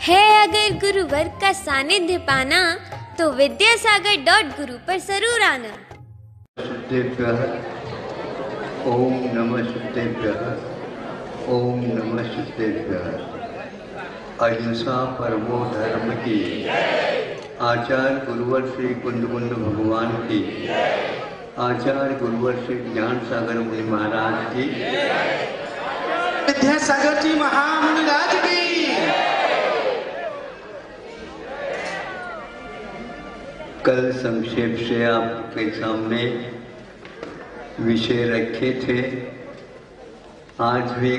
है अगर गुरुवर का सानिध्य पाना तो विद्यासागर.गुरु पर जरूर आना। शुद्धेभ्यः ओम नमः शुद्धेभ्यः ओम नमः शुद्धेभ्यः। अहिंसा परमो धर्म की, आचार्य गुरुवर श्री कुंद भगवान की, आचार्य गुरुवर श्री ज्ञान सागर मुनि महाराज की, विद्यासागर जी महामुनि राज की। कल संक्षेप से आपके सामने विषय रखे थे। आज भी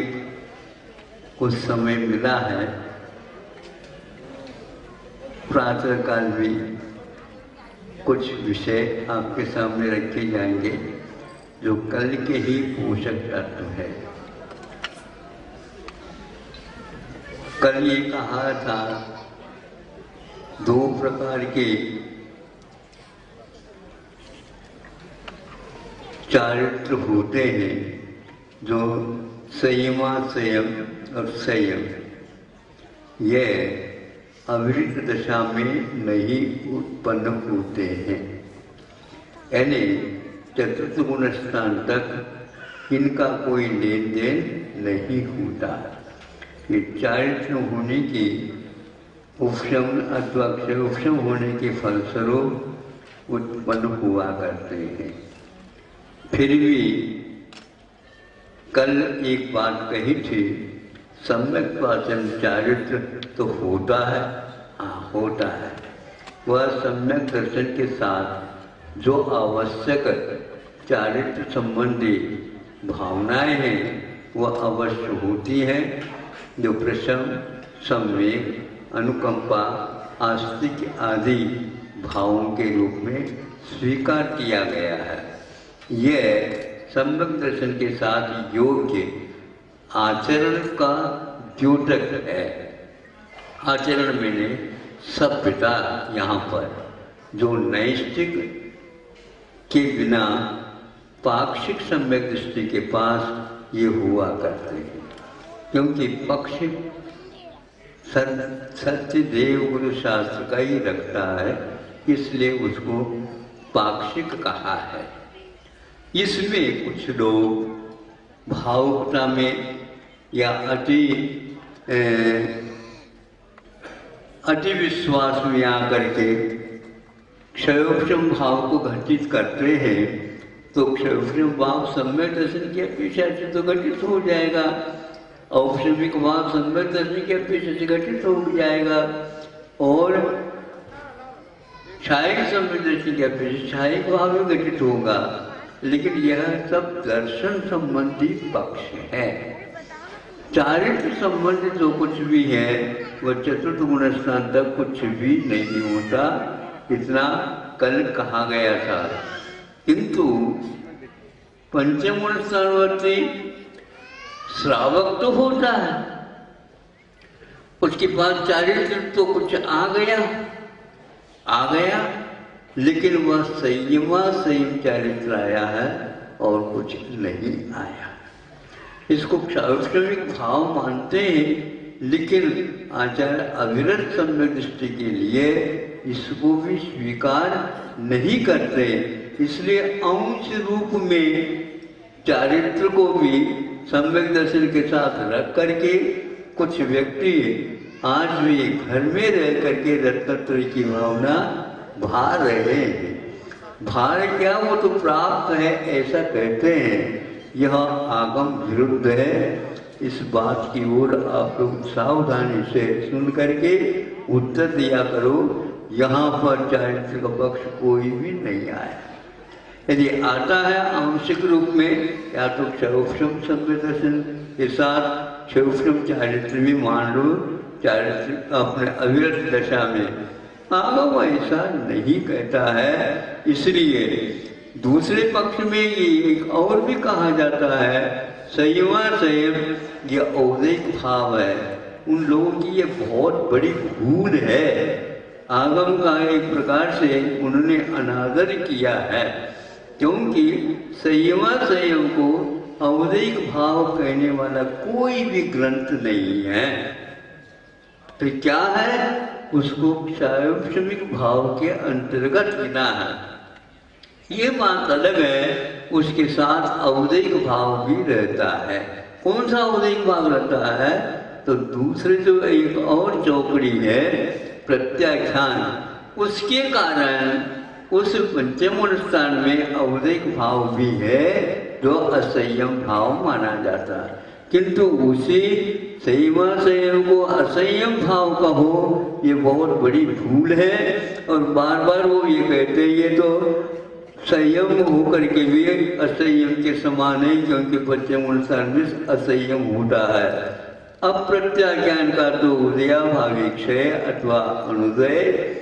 कुछ समय मिला है, प्रातः काल भी कुछ विषय आपके सामने रखे जाएंगे जो कल के ही पोषक तत्व है। कल ये कहा था दो प्रकार के चारित्र होते हैं, जो संयम और संयम। यह अविरत दशा में नहीं उत्पन्न होते हैं, यानी चतुर्थ गुण स्थान तक इनका कोई लेन देन नहीं होता। ये चारित्र होने की उपशम अथवा क्षयोपशम होने के फलस्वरूप उत्पन्न हुआ करते हैं। फिर भी कल एक बात कही थी, सम्यक वाचन चारित्र तो होता है, हाँ होता है। वह सम्यक दर्शन के साथ जो आवश्यक चारित्र संबंधी भावनाएं हैं वह अवश्य होती हैं, जो प्रशम, संवेग, अनुकंपा, आस्तिक आदि भावों के रूप में स्वीकार किया गया है। यह सम्यक दर्शन के साथ योग्य आचरण का द्योतक है। आचरण मैंने सभ्यता, यहाँ पर जो नैष्ठिक के बिना पाक्षिक सम्यक दृष्टि के पास ये हुआ करते हैं, क्योंकि पक्ष सत्य देव गुरु शास्त्र का ही रखता है, इसलिए उसको पाक्षिक कहा है। इसमें कुछ लोग भावुकता में या अति विश्वास में आकर के क्षयोपशम भाव को घटित करते हैं, तो क्षयोपशम भाव सम्यक दर्शन की अपेक्षा से तो घटित हो जाएगा, औपशमिक भाव सम्यक दर्शन की अपेक्षा से घटित हो जाएगा, और क्षायिक सम्यक दर्शन की अपेक्षा क्षायिक भाव भी घटित होगा। लेकिन यह सब दर्शन संबंधी पक्ष है। चारित्र संबंधित जो कुछ भी है वह चतुर्थ गुण स्थान तक कुछ भी नहीं होता, इतना कल कहा गया था। किंतु पंचम गुण स्थानवर्ती श्रावक तो होता है, उसके बाद चारित्र तो कुछ आ गया, लेकिन वह संयम चारित्र आया है और कुछ नहीं आया। इसको क्षयोपशमिक भाव मानते हैं, लेकिन आचार्य अविरत सम्यक दृष्टि के लिए इसको भी स्वीकार नहीं करते। इसलिए अंश रूप में चारित्र को भी सम्यक दर्शन के साथ रख करके कुछ व्यक्ति आज भी घर में रह करके रत्नत्रय की भावना भा रहे हैं। भार क्या, वो तो प्राप्त है ऐसा कहते हैं। यह आगम विरुद्ध है। इस बात की ओर आप लोग सावधानी से सुन करके उत्तर दिया करो। यहाँ पर चारित्र का पक्ष कोई भी नहीं आया। यदि आता है आंशिक रूप में, या तो क्षयोपशम सम्यक दर्शन के साथ क्षयोपशम चारित्र भी मान लो, चारित्र अपने अविरत दशा में। आगम ऐसा नहीं कहता है। इसलिए दूसरे पक्ष में ये एक और भी कहा जाता है, संयम ये औदिक भाव है। उन लोगों की ये बहुत बड़ी भूल है। आगम का एक प्रकार से उन्होंने अनादर किया है, क्योंकि संयम को औदिक भाव कहने वाला कोई भी ग्रंथ नहीं है। फिर क्या है, उसको क्षायोपशमिक भाव के अंतर्गत लेना है। ये बात अलग है, उसके साथ अवदैक भाव भी रहता है। कौन सा अवदैक भाव रहता है? तो दूसरे जो एक और चौकड़ी है प्रत्याख्यान, उसके कारण उस पंचम स्थान में अवदैक भाव भी है जो असंयम भाव माना जाता है। किंतु उसी संयम को असंयम भाव कहो, ये बहुत बड़ी भूल है। और बार बार वो ये कहते हैं ये तो संयम होकर के भी असंयम के समान है, क्योंकि पंचम स्थान में असंयम होता है। अप्रत्याख्यान का तो उदयाभाविक्षय अथवा अनुदय,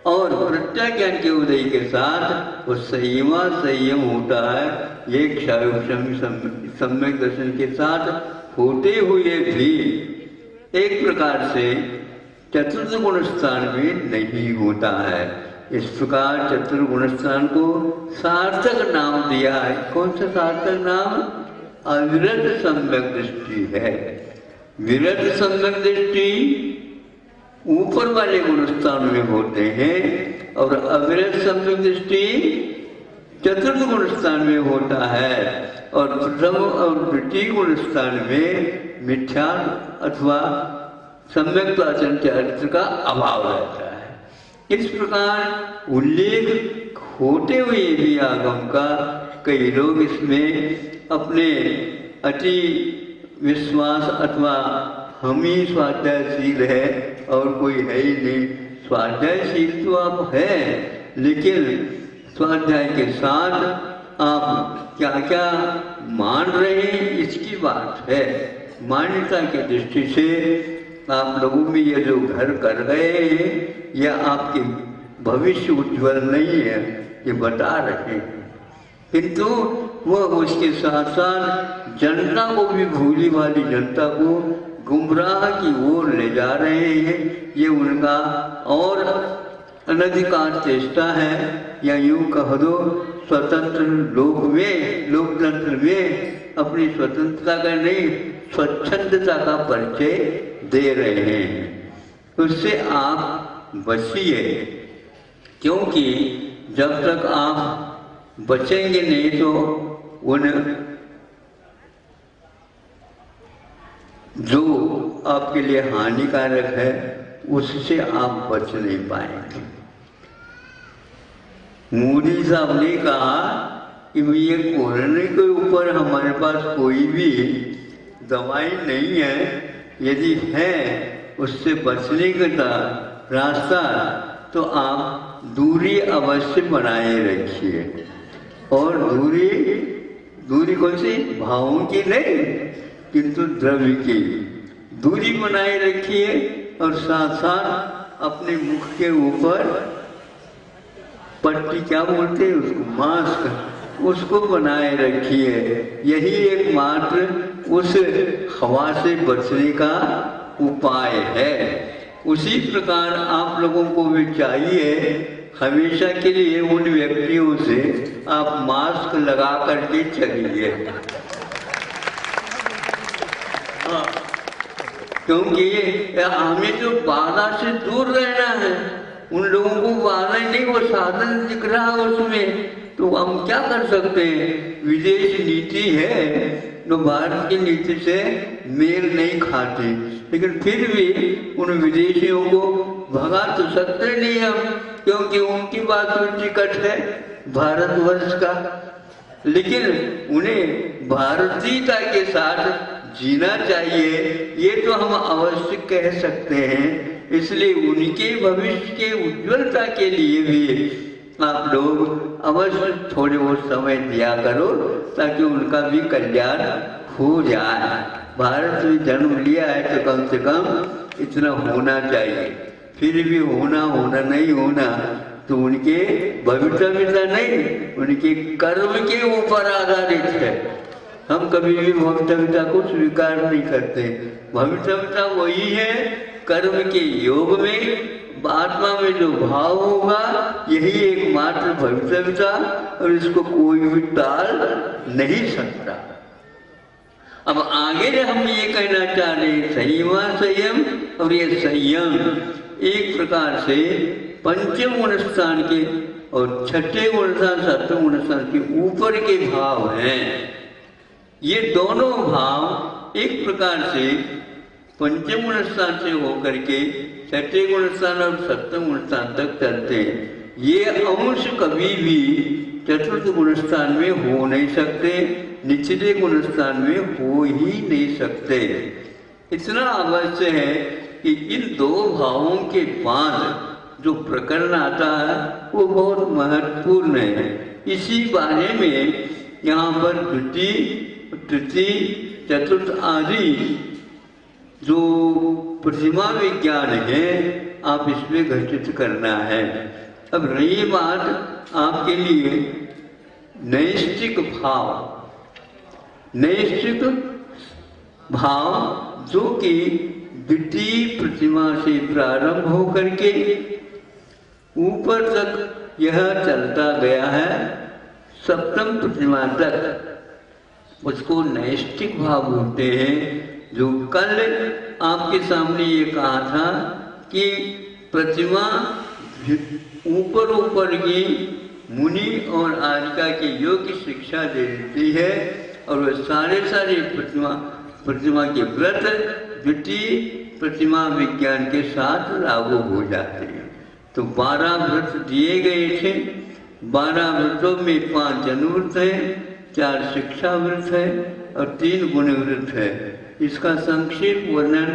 और प्रत्याख्यान के उदय के साथ वो संयम होता है। ये क्षायोपशमी सम्यक दर्शन के साथ होते हुए भी एक प्रकार से चतुर्थ गुण स्थान में नहीं होता है। इस प्रकार चतुर्गुण स्थान को सार्थक नाम दिया है। कौन सा सार्थक नाम? अविरत सम्यक दृष्टि है। विरत सम्यक दृष्टि ऊपर वाले गुण स्थान में होते हैं और अविरत सम्यक दृष्टि चतुर्थ गुण स्थान में होता है। और प्रथम और द्वितीय गुण स्थान में मिथ्या अथवा सम्यक आचरण चरित्र का अभाव रहता है। इस प्रकार उल्लेख होते हुए भी आगम का कई लोग इसमें अपने अति विश्वास अथवा हम ही स्वाध्यायशील है और कोई है ही नहीं। स्वाध्यायशील तो आप है, लेकिन स्वाध्याय के साथ आप क्या क्या मान रहे हैं इसकी बात है। मान्यता की दृष्टि से आप लोगों में ये जो घर कर रहे हैं यह आपके भविष्य उज्ज्वल नहीं है, ये बता रहे हैं। किंतु वह उसके साथ साथ जनता को भी, भोली वाली जनता को गुमराह की ओर ले जा रहे हैं। ये उनका और अनधिकार चेष्टा है, या यूं कह दो स्वतंत्र लोकतंत्र में अपनी स्वतंत्रता का नहीं स्वच्छंदता का परिचय दे रहे हैं। उससे आप बचिए, क्योंकि जब तक आप बचेंगे नहीं तो उन जो आपके लिए हानिकारक है उससे आप बच नहीं पाएंगे। मोदी साहब ने कहा कि ये कोरोना के ऊपर हमारे पास कोई भी दवाई नहीं है, यदि है उससे बचने का रास्ता तो आप दूरी अवश्य बनाए रखिए। और दूरी कौन सी? भावों की नहीं, किंतु द्रव्य की दूरी बनाए रखिए। और साथ साथ अपने मुख के ऊपर पट्टी, क्या बोलते हैं उसको, मास्क, उसको बनाए रखिए। यही एकमात्र उस हवा से बचने का उपाय है। उसी प्रकार आप लोगों को भी चाहिए हमेशा के लिए उन व्यक्तियों से आप मास्क लगा करके चलिए। क्योंकि हमें जो बाधा से दूर रहना है, उन लोगों को बाधा नहीं, वो साधन दिख रहा है उसमें, तो हम क्या कर सकते हैं? विदेश नीति है जो भारत की नीति से मेल नहीं खाती, लेकिन फिर भी उन विदेशियों को भगा तो सकते नहीं हम, क्योंकि उनकी बात तो टिकट है भारतवर्ष का। लेकिन उन्हें भारतीयता के साथ जीना चाहिए, ये तो हम अवश्य कह सकते हैं। इसलिए उनके भविष्य के उज्ज्वलता के लिए भी आप लोग अवश्य थोड़े बहुत समय दिया करो, ताकि उनका भी कल्याण हो जाए। भारत में जन्म लिया है तो कम से कम इतना होना चाहिए। फिर भी होना नहीं होना तो उनके भविष्यता नहीं, उनके कर्म के ऊपर आधारित है। हम कभी भी भविष्यता को स्वीकार नहीं करते। भविष्यता वही है कर्म के योग में, आत्मा में जो भाव होगा यही एकमात्र भविष्यता, और इसको कोई भी टाल नहीं सकता। अब आगे हम ये कहना चाह रहे संयमा संयम, और ये संयम एक प्रकार से पंचम गुण स्थान के और छठे गुण स्थान सप्तम गुण स्थान के ऊपर के भाव हैं। ये दोनों भाव एक प्रकार से पंचम गुण स्थान से होकर के छठे गुण स्थान और सप्तम गुण स्थान तक चलते हैं। ये अंश कभी भी चतुर्थ गुण स्थान में हो नहीं सकते, निचले गुण स्थान में हो ही नहीं सकते। इतना अवश्य है कि इन दो भावों के बाद जो प्रकरण आता है वो बहुत महत्वपूर्ण है। इसी बारे में यहाँ पर द्वितीय, तृतीय, चतुर्थ आदि जो प्रतिमा विज्ञान है आप इसमें घटित करना है। अब रही बात आपके लिए नैष्ठिक भाव, नैष्ठिक भाव जो कि द्वितीय प्रतिमा से प्रारंभ होकर के ऊपर तक यह चलता गया है सप्तम प्रतिमा तक, उसको नैष्ठिक भाव बोलते हैं। जो कल आपके सामने ये कहा था कि प्रतिमा ऊपर ऊपर की मुनि और आजिका के योग की शिक्षा दे देती है और वह सारे प्रतिमा के व्रत द्वितीय प्रतिमा विज्ञान के साथ लागू हो जाते हैं। तो 12 व्रत दिए गए थे। 12 व्रतों में 5 अनुव्रत है, 4 शिक्षा व्रत है और 3 गुण व्रत है। इसका संक्षिप्त वर्णन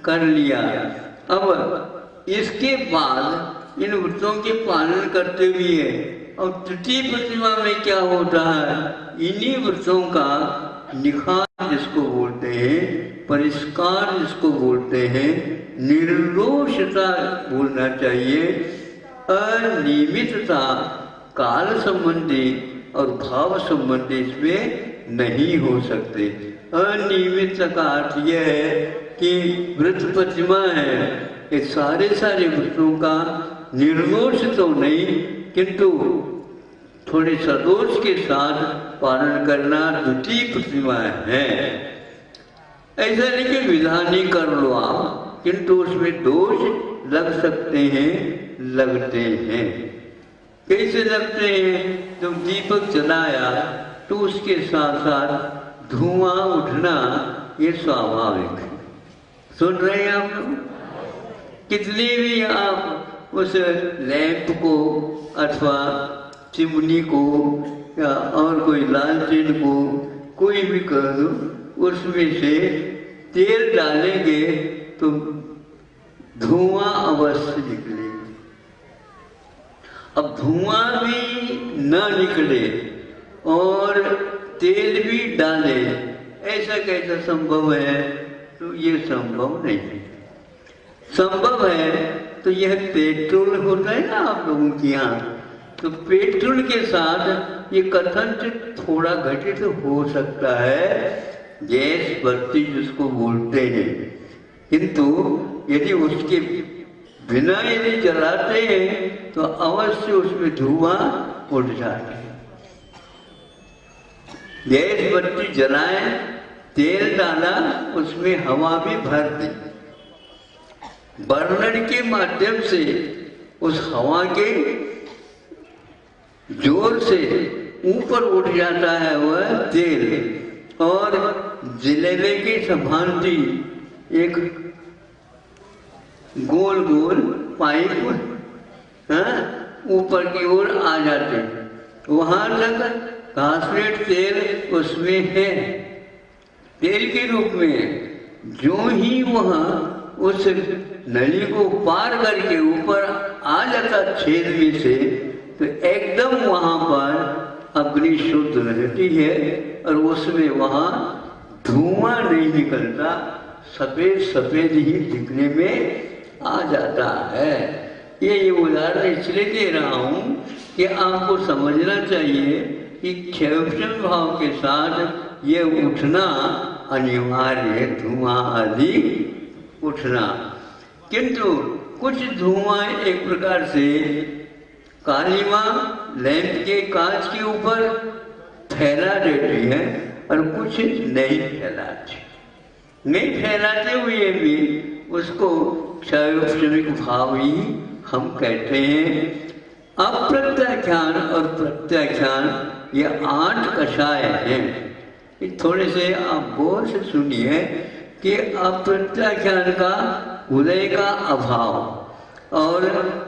कर लिया। अब इसके बाद इन व्रतों के पालन करते हुए और तृतीय प्रतिमा में क्या होता है, इन्हीं व्रतों का निखार जिसको बोलते हैं, परिष्कार जिसको बोलते हैं, निर्दोषता बोलना चाहिए, अनियमितता काल संबंधी और भाव संबंधी इसमें नहीं हो सकते। अनियमित का अर्थ यह है कि व्रत प्रतिमा है, ये सारे व्रतों का निर्दोष तो नहीं किंतु थोड़े सदोष के साथ पालन करना द्वितीय प्रतिमा है। ऐसा नहीं कि विधान ही कर लो आप, किंतु उसमें दोष लग सकते हैं, लगते हैं। कैसे लगते हैं? जब दीपक जलाया तो उसके साथ साथ धुआं उठना ये स्वाभाविक है। सुन रहे हैं आप लोग? कितनी भी आप उस लैंप को अथवा चिमनी को या और कोई लालटेन को कोई भी कर दो, उसमें से तेल डालेंगे तो धुआं अवश्य निकलेगा। अब धुआं भी न निकले और तेल भी डाले, ऐसा कैसा संभव है? तो ये संभव नहीं है। संभव है तो यह पेट्रोल होता है ना आप लोगों के यहाँ, तो पेट्रोल के साथ ये कथनचित थोड़ा घटित हो सकता है, गैस बत्ती जिसको बोलते हैं, किंतु यदि उसके बिना यदि जलाते हैं तो अवश्य उसमें धुआं उठ जाता है। गैस बत्ती जलाए, तेल डाला, उसमें हवा भी भर दी, बर्नर के माध्यम से उस हवा के जोर से ऊपर उठ जाता है वह तेल, और जलेबे की सभांति एक गोल गोल पाइप ऊपर की ओर आ जाते हैं। वहां तक घासलेट तेल उसमें है, तेल के रूप में। जो ही वहां उस नली को पार करके ऊपर आ जाता छेद में से, तो एकदम वहां पर अग्नि शुद्ध रहती है और उसमें वहां धुआं नहीं निकलता, सफेद सफेद ही दिखने में आ जाता है। ये उदाहरण इसलिए दे रहा हूं कि आपको समझना चाहिए कि क्षयक्षण भाव के साथ ये उठना अनिवार्य है, धुआं आदि उठना। किंतु कुछ धुआं एक प्रकार से कालीमा लैंप के कांच के ऊपर फैला देती है और कुछ नहीं फैलाते। नहीं फैलाते हुए भी उसको क्षयोपशमिक भाव ही हम कहते हैं। अप्रत्याख्यान और प्रत्याख्यान ये 8 कषाय हैं। थोड़े से आप गौर से सुनिए कि अप्रत्याख्यान का उदय का अभाव और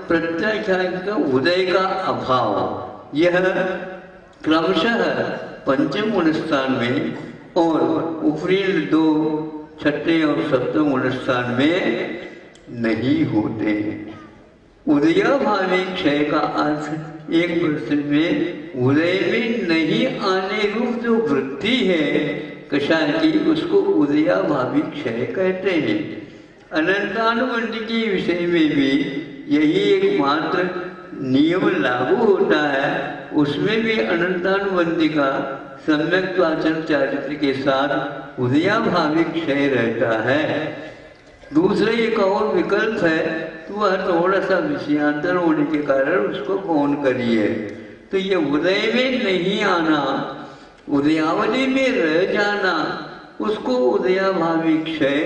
प्रत्याख्यान का उदय का अभाव यह क्रमशः पंचम गुणस्थान में और ऊपरी 2 छठे और सप्तम गुणस्थान में नहीं होते। उदयाभावी क्षय का अर्थ एक प्रश्न में उदय में नहीं आने रूप जो वृत्ति है कषाय की उसको उदयाभावी क्षय कहते हैं। अनंतानुबंध के विषय में भी यही एकमात्र नियम लागू होता है। उसमें भी अनंतानुबंधी का सम्यक आचरण चारित्र के साथ उदयाभावी क्षय रहता है। दूसरा एक और विकल्प है तो वह थोड़ा सा विषयांतर होने के कारण उसको गौण करिए। तो ये उदय में नहीं आना, उदयावली में रह जाना, उसको उदयाभावी क्षय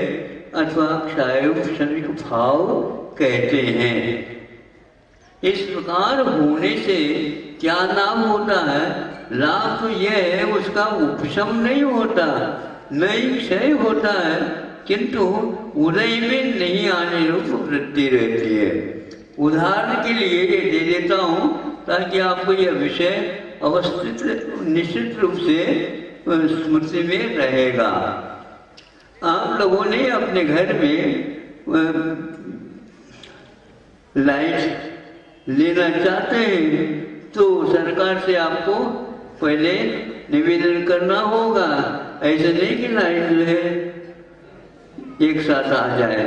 अथवा क्षयोपशमिक भाव कहते हैं। इस प्रकार होने से क्या लाभ होता है? लाभ तो यह है उसका उपशम नहीं होता, नहीं क्षय होता है, किंतु उदय में नहीं आने रूप वृद्धि रहती है। उदाहरण के लिए ये दे देता हूँ ताकि आपको यह विषय अवस्थित निश्चित रूप से स्मृति में रहेगा। आप लोगों ने अपने घर में लाइट लेना चाहते हैं तो सरकार से आपको पहले निवेदन करना होगा। ऐसे नहीं कि लाइट जो है एक साथ आ जाए,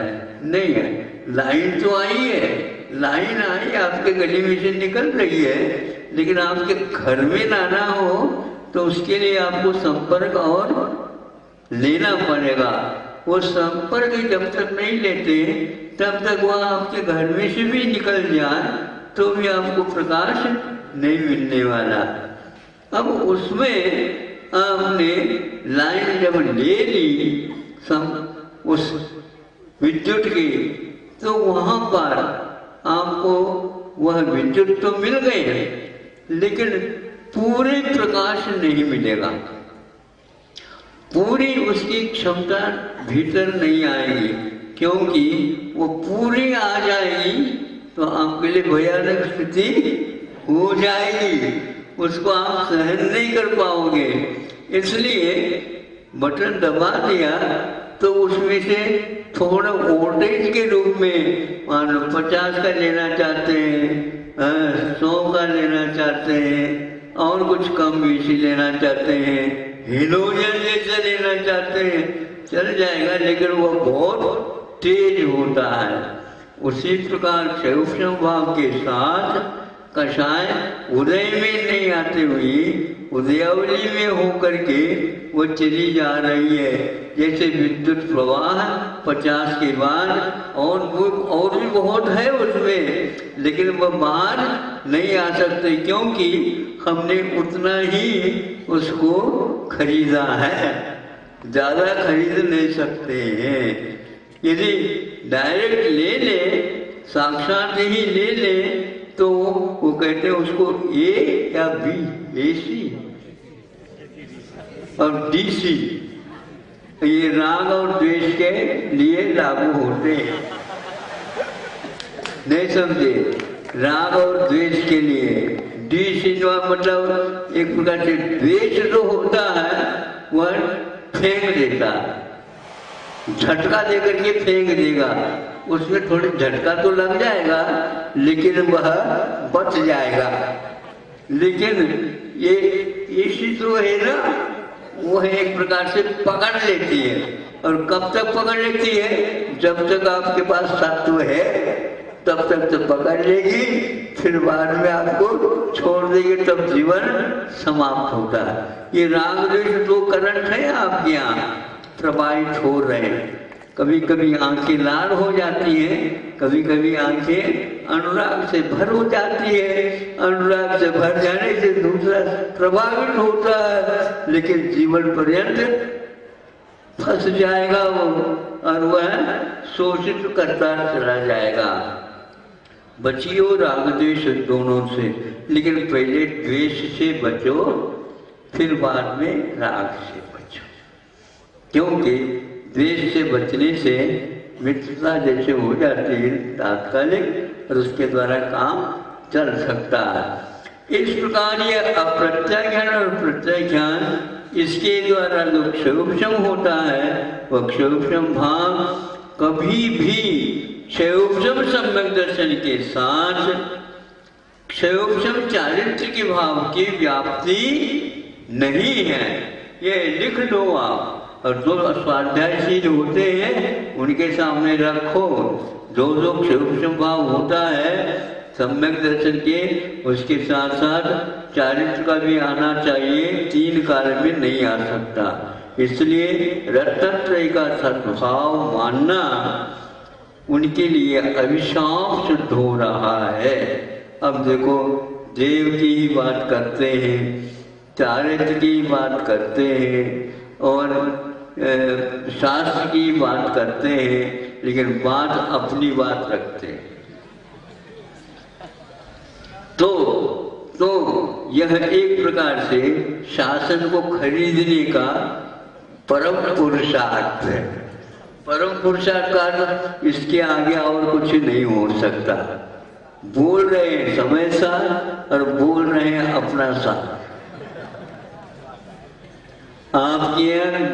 नहीं है। लाइन तो आई है, लाइन आई आपके गली में से निकल रही है, लेकिन आपके घर में लाना हो तो उसके लिए आपको संपर्क और लेना पड़ेगा। वो संपर्क जब तक नहीं लेते तब तक वह आपके घर में से भी निकल जाए तो भी आपको प्रकाश नहीं मिलने वाला। अब उसमें आपने लाइन जब ले ली उस विद्युत की तो वहां पर आपको वह विद्युत तो मिल गई लेकिन पूरे प्रकाश नहीं मिलेगा, पूरी उसकी क्षमता भीतर नहीं आएगी, क्योंकि वो पूरी आ जाएगी तो आपके लिए भयानक स्थिति हो जाएगी, उसको आप सहन नहीं कर पाओगे। इसलिए बटन दबा दिया तो उसमें से थोड़ा वोल्टेज के रूप में मान लो 50 का लेना चाहते हैं, 100 का लेना चाहते हैं और कुछ कम बेसी लेना चाहते हैं, हेलोजन जैसा लेना चाहते हैं, चल जाएगा, लेकिन वह बहुत तेज होता है। उसी प्रकार क्षयोपशम भाव के साथ कषाय उदय में नहीं आते हुए उदयावली में होकर के वो चली जा रही है। जैसे विद्युत प्रवाह 50 के बाद और भी बहुत है उसमें, लेकिन वह बाहर नहीं आ सकते क्योंकि हमने उतना ही उसको खरीदा है, ज्यादा खरीद नहीं सकते हैं। यदि डायरेक्ट ले ले, साक्षात ही ले ले तो वो कहते हैं उसको ए या बी, एसी और डीसी, ये राग और द्वेष के लिए लागू होते हैं। नहीं समझे? राग और द्वेष के लिए डीसी मतलब एक प्रकार से द्वेष जो होता है वह फेंक देता, झटका देकर के फेंक देगा, उसमें थोड़ी झटका तो लग जाएगा लेकिन वह बच जाएगा। लेकिन ये एसी तो है ना, वो है एक प्रकार से पकड़ लेती है, और कब तक पकड़ लेती है? जब तक आपके पास तत्व है तब तक तो पकड़ लेगी, फिर बाद में आपको छोड़ देगी, तब जीवन समाप्त होता है। ये राग द्वेष दो करंट है आपके यहाँ प्रवाहित हो रहे हैं, कभी कभी आंखें लाल हो जाती हैं, कभी कभी आंखें अनुराग से भर हो जाती है। अनुराग से भर जाने से दूसरा प्रभावित होता है, लेकिन जीवन पर्यंत फंस जाएगा वो, और वह शोषित करता चला जाएगा। बचियो राग द्वेष दोनों से, लेकिन पहले द्वेष से बचो, फिर बाद में राग से बचो। क्योंकि द्वेष से बचने से मित्रता जैसे हो जाती है तात्कालिक, और उसके द्वारा काम चल सकता है। इस प्रकार ये अप्रत्यय ज्ञान और प्रत्यय ज्ञान, इसके द्वारा जो क्षयोपशम होता है, वह क्षयोपशम भाव कभी भी क्षयोपशम सम्यक दर्शन के साथ क्षयोपशम चारित्र के भाव की व्याप्ति नहीं है। ये लिख दो आप, और जो स्वाध्यायशील होते हैं उनके सामने रखो। जो जो क्षयोपशम भाव होता है सम्यक दर्शन के, उसके साथ साथ चारित्र का भी आना चाहिए, तीन काल में नहीं आ सकता। इसलिए रत्नत्रय का सद्भाव मानना उनके लिए अभिशाप सिद्ध हो रहा है। अब देखो, देव की ही बात करते हैं, चारित्र की बात करते हैं, और शास्त्र की बात करते हैं, लेकिन बात अपनी बात रखते हैं। तो यह एक प्रकार से शासन को खरीदने का परम पुरुषार्थ है। परम पुरुषार्थ का इसके आगे और कुछ नहीं हो सकता। बोल रहे हैं समय सार और बोल रहे हैं अपना सार। आपके यहाँ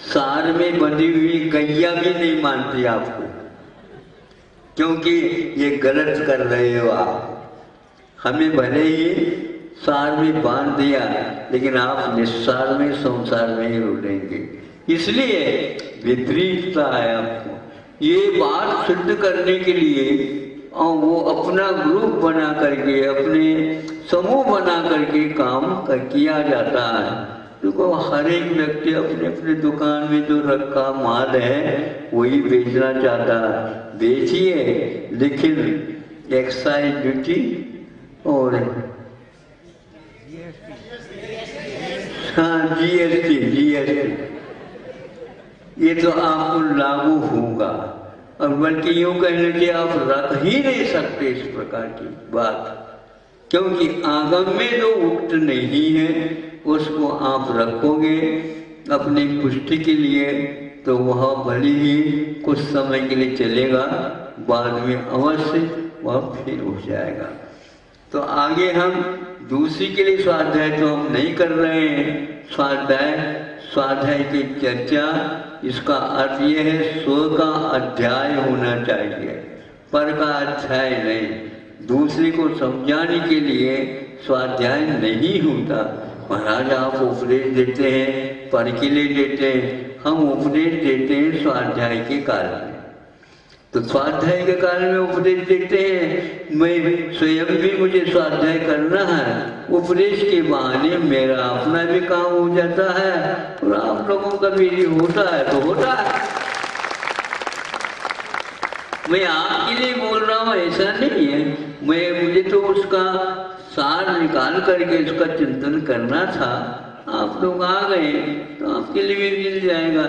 सार में बंधी हुई गैया भी नहीं मानती आपको, क्योंकि ये गलत कर रहे हो आप। हमें भले ही सार में बांध दिया, लेकिन आप निस्सार में संसार में ही रुलेंगे। इसलिए विपरीतता है आपको। ये बात सिद्ध करने के लिए और वो अपना ग्रुप बना करके, अपने समूह बना करके काम किया जाता है। देखो, हर एक व्यक्ति अपने अपने दुकान में जो रखा माल है वही बेचना चाहता है। बेचिए, लेकिन एक्साइज ड्यूटी और हाँ जीएसटी ये तो आपको लागू होगा। और बल्कि यूं कहने के आप रख ही नहीं सकते इस प्रकार की बात, क्योंकि आगम में जो उक्त नहीं है उसको आप रखोगे अपनी पुष्टि के लिए, तो वह भले ही कुछ समय के लिए चलेगा, बाद में अवश्य वह फिर हो जाएगा। तो आगे हम दूसरी के लिए स्वाध्याय तो हम नहीं कर रहे हैं। स्वाध्याय की चर्चा, इसका अर्थ यह है स्व का अध्याय होना चाहिए, पर का अध्याय नहीं। दूसरे को समझाने के लिए स्वाध्याय नहीं होता। महाराज आप उपदेश देते हैं, पर के लिए देते हैं, हम उपदेश देते हैं स्वाध्याय के काल में। तो स्वाध्याय के काल में उपदेश देते हैं, मैं स्वयं भी मुझे स्वाध्याय करना है, उपदेश के बहाने मेरा अपना भी काम हो जाता है, और आप लोगों का भी होता है तो होता है। मैं आपके लिए बोल रहा हूँ ऐसा नहीं है, मुझे तो उसका सार निकाल करके उसका चिंतन करना था। आप लोग आ गए तो आपके लिए भी मिल जाएगा,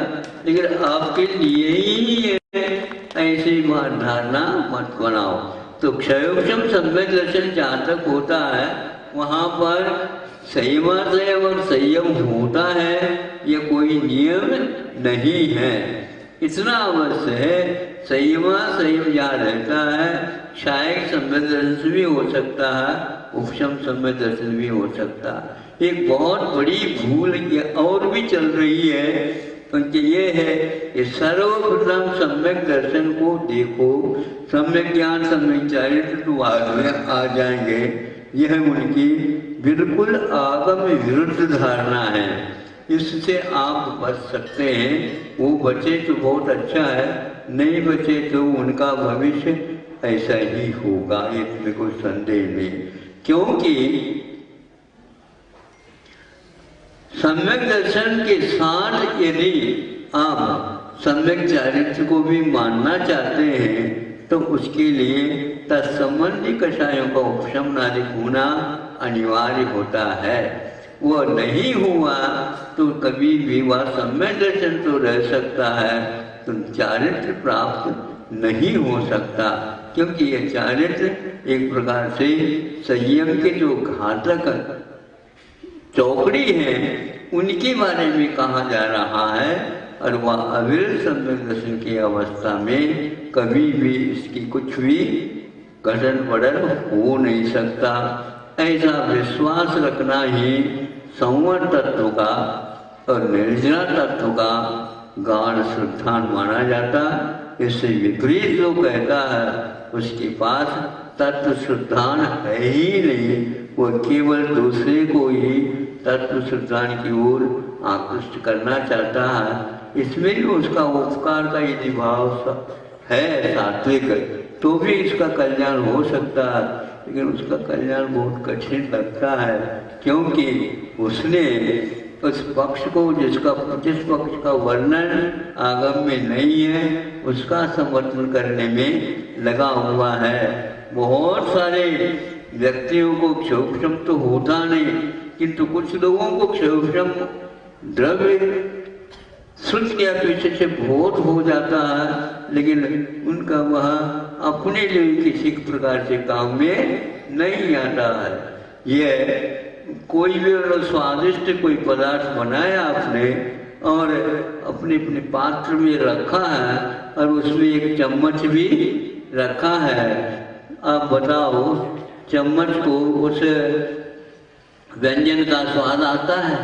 लेकिन आपके लिए ही है, ऐसी बात धारणा मत बनाओ। तो क्षयोपशम सम्यक दर्शन जहाँ तक होता है वहाँ पर संयमाश्रय और संयम होता है, ये कोई नियम नहीं है। इतना अवश्य है, संयम जहाँ रहता है, शायद सम्यक दर्शन भी हो सकता है, उपशम सम्यक दर्शन भी हो सकता है। एक बहुत बड़ी भूल ये और भी चल रही है, क्योंकि ये है कि सर्वप्रथम सम्यक दर्शन को देखो, सम्यक ज्ञान सम्यक चारित्र तो बाद में आ जाएंगे। यह उनकी बिल्कुल आगम विरुद्ध धारणा है। इससे आप बच सकते हैं। वो बचे तो बहुत अच्छा है, नहीं बचे तो उनका भविष्य ऐसा ही होगा, इसमें कोई संदेह नहीं। क्योंकि सम्यक दर्शन के साथ यदि आप सम्यक चारित्र को भी मानना चाहते हैं तो उसके लिए तत्संबंधी कषायों का उपशमनादि होना अनिवार्य होता है। वह नहीं हुआ तो कभी भी वह सम्यक दर्शन तो रह सकता है, तो चारित्र प्राप्त नहीं हो सकता, क्योंकि यह चारित्र एक प्रकार से संयम के जो घातक चौकड़ी है उनके बारे में कहा जा रहा है, और वह अविरल सम्यक दर्शन की अवस्था में कभी भी इसकी कुछ भी गठन बढ़न हो नहीं सकता। ऐसा विश्वास रखना ही संवर तत्व का और निर्जरा तत्व का गाढ़ श्रद्धान माना जाता। इससे विपरीत जो कहता है उसके पास तत्व श्रद्धान है ही नहीं, वह केवल दूसरे को ही तत्व श्रद्धान की ओर आकृष्ट करना चाहता है। इसमें भी उसका उपकार का यदि भाव है सात्विक तो भी इसका कल्याण हो सकता है, लेकिन उसका कल्याण बहुत कठिन लगता है, क्योंकि उसने उस पक्ष को जिस पक्ष का वर्णन आगम में नहीं है उसका समर्थन करने में लगा हुआ है। बहुत सारे व्यक्तियों को क्षोभम तो होता नहीं, किंतु कुछ लोगों को क्षोभम द्रव्य श्रुत के अपेक्षा से बहुत हो जाता है, लेकिन उनका वह अपने लिए किसी प्रकार से काम में नहीं आता है। यह कोई भी स्वादिष्ट कोई पदार्थ बनाया आपने और अपने अपने पात्र में रखा है और उसमें एक चम्मच भी रखा है, आप बताओ चम्मच को उस व्यंजन का स्वाद आता है?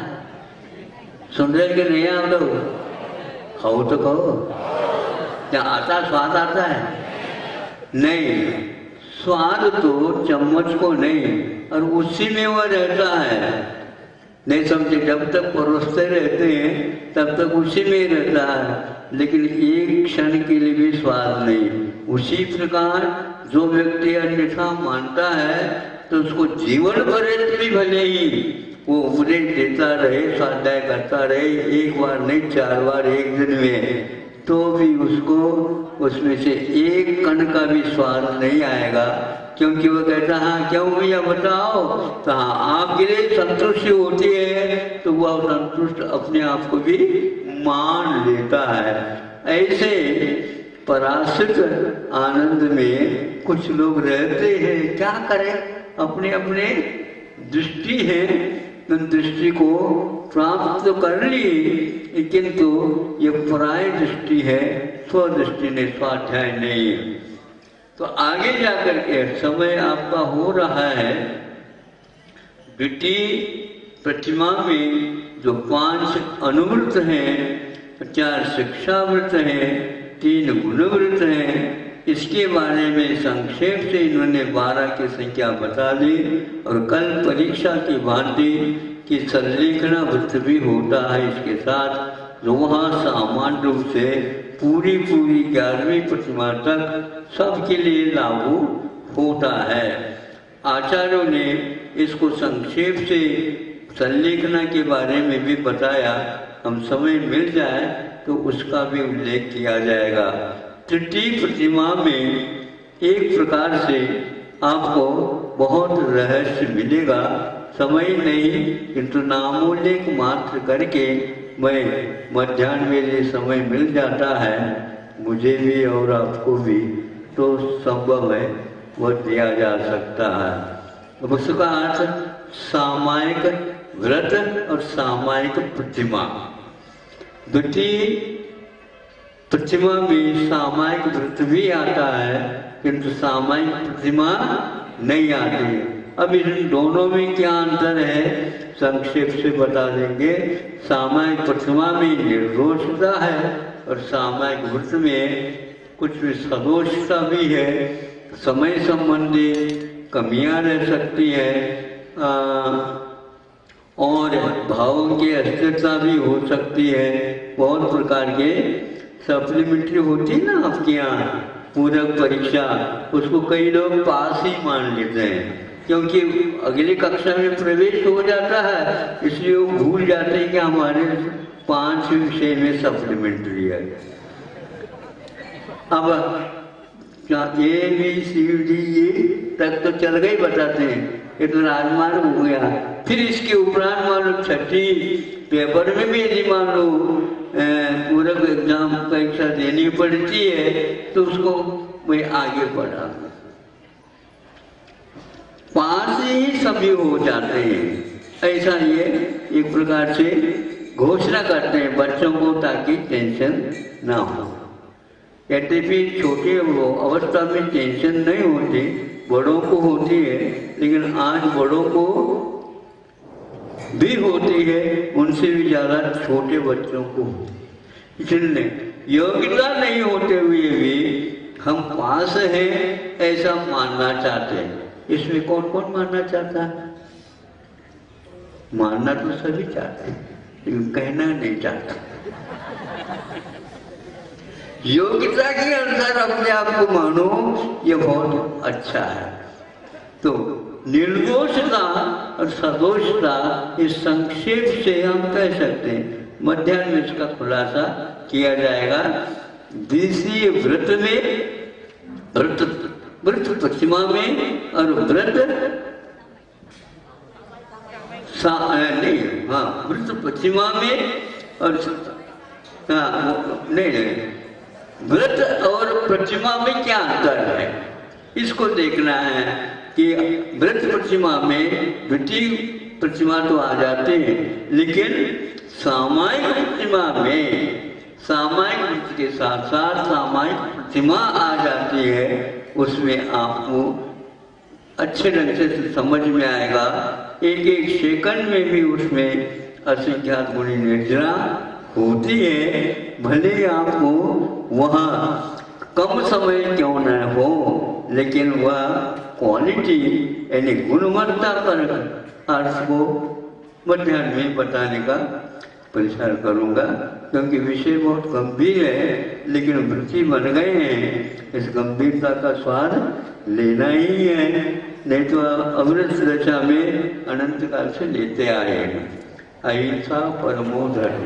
सुन रहे कि नहीं आप लोग? खाओ तो कहो, क्या आता स्वाद आता है? नहीं, स्वाद तो चम्मच को नहीं और उसी में वह रहता है। नहीं समझे, जब तक परोसते रहते हैं तब तक उसी में रहता है, लेकिन एक क्षण के लिए भी स्वाद नहीं। उसी प्रकार जो व्यक्ति अन्यथा मानता है तो उसको जीवन भर भी भले ही वो उपदेश देता रहे, स्वाध्याय करता रहे, एक बार नहीं 4 बार एक दिन में, तो भी उसको उसमें से एक कण का भी स्वाद नहीं आएगा, क्योंकि वो कहता हाँ क्यों भैया बताओ, तो हाँ आपके लिए संतुष्टि होती है तो वह संतुष्ट अपने आप को भी मान लेता है। ऐसे पराश्रित आनंद में कुछ लोग रहते हैं, क्या करें, अपने अपने दृष्टि है, दृष्टि को प्राप्त तो कर ली, किंतु ये पराय दृष्टि है, स्वदृष्टि ने स्वाध्याय नहीं है। तो आगे जाकर के समय आपका हो रहा है, द्वितीय प्रतिमा में जो 5 अनुवृत्त हैं, 4 शिक्षावृत्त हैं, 3 गुणवृत्त हैं, इसके बारे में संक्षेप से इन्होंने 12 की संख्या बता दी। और कल परीक्षा की भांति कि संलेखना वृत्त भी होता है इसके साथ, जो वहाँ सामान्य रूप से पूरी 11वीं प्रतिमा तक सबके लिए लागू होता है। आचार्यों ने इसको संक्षेप से संलेखना के बारे में भी बताया, हम समय मिल जाए तो उसका भी उल्लेख किया जाएगा। तृतीय प्रतिमा में एक प्रकार से आपको बहुत रहस्य मिलेगा, समय नहीं किंतु नामोल्लेख मात्र करके मैं मध्याह्न में ये समय मिल जाता है, मुझे भी और आपको भी, तो संभव है वह दिया जा सकता है। अब उसका अर्थ सामायिक व्रत और सामायिक प्रतिमा। द्वितीय प्रतिमा में सामायिक व्रत भी आता है किंतु सामायिक प्रतिमा नहीं आती। अब इन दोनों में क्या अंतर है संक्षेप से बता देंगे। सामायिक प्रतिमा में निर्दोषता है और सामायिक व्रत में कुछ सदोषता भी है, समय संबंधी कमियां रह सकती है और भावों की अस्थिरता भी हो सकती है। बहुत प्रकार के सप्लीमेंट्री होती है ना आपके यहाँ पूरक परीक्षा, उसको कई लोग पास ही मान लेते हैं क्योंकि अगली कक्षा में प्रवेश हो जाता है, इसलिए वो भूल जाते हैं कि हमारे 5 विषय में सप्लीमेंट्री है। अब क्या ABCD तक तो चल गई बताते हैं, ये तो राजमार्ग हो गया। फिर इसके उपरांत मान लो छठी पेपर में भी यदि मान लो पूरक एग्जाम परीक्षा देनी पड़ती है तो उसको मैं आगे बढ़ा, पास ही सभी हो जाते हैं। ऐसा ये एक प्रकार से घोषणा करते हैं बच्चों को ताकि टेंशन ना हो। यद्यपि छोटे अवस्था में टेंशन नहीं होती, बड़ों को होती है, लेकिन आज बड़ों को भी होती है, उनसे भी ज्यादा छोटे बच्चों को। इसलिए योग्यता नहीं होते हुए भी हम पास हैं ऐसा मानना चाहते हैं। इसमें कौन कौन मानना चाहता है? मानना तो सभी चाहते हैं, लेकिन कहना नहीं चाहता। योग्यता के अनुसार अपने आप को मानो, ये बहुत अच्छा है। तो निर्दोषता और सदोषता इस संक्षेप से हम कह सकते हैं। मध्याह्न में इसका खुलासा किया जाएगा। द्वितीय व्रत में, व्रत पश्चिमा में और व्रत नहीं, हाँ व्रत पश्चिमा में और नहीं, व्रत और प्रतिमा में क्या अंतर है इसको देखना है कि व्रत प्रतिमा में द्वितीय प्रतिमा तो आ जाते हैं, लेकिन सामायिक प्रतिमा में सामायिक व्रत के साथ साथ सामायिक प्रतिमा आ जाती है। उसमें आपको अच्छे ढंग से समझ में आएगा। एक एक सेकंड में भी उसमें असंख्यात गुणी निर्जरा होती है। भले ही आपको वहाँ कम समय क्यों न हो, लेकिन वह क्वालिटी यानी गुणवत्ता पर अर्थ को मध्याह्न में बताने का प्रचार करूँगा, क्योंकि विषय बहुत गंभीर है। लेकिन वृत्ति बन गए हैं, इस गंभीरता का स्वाद लेना ही है, नहीं तो अमृत दशा में अनंत काल से लेते आए हैं। अहिंसा परमो धर्म।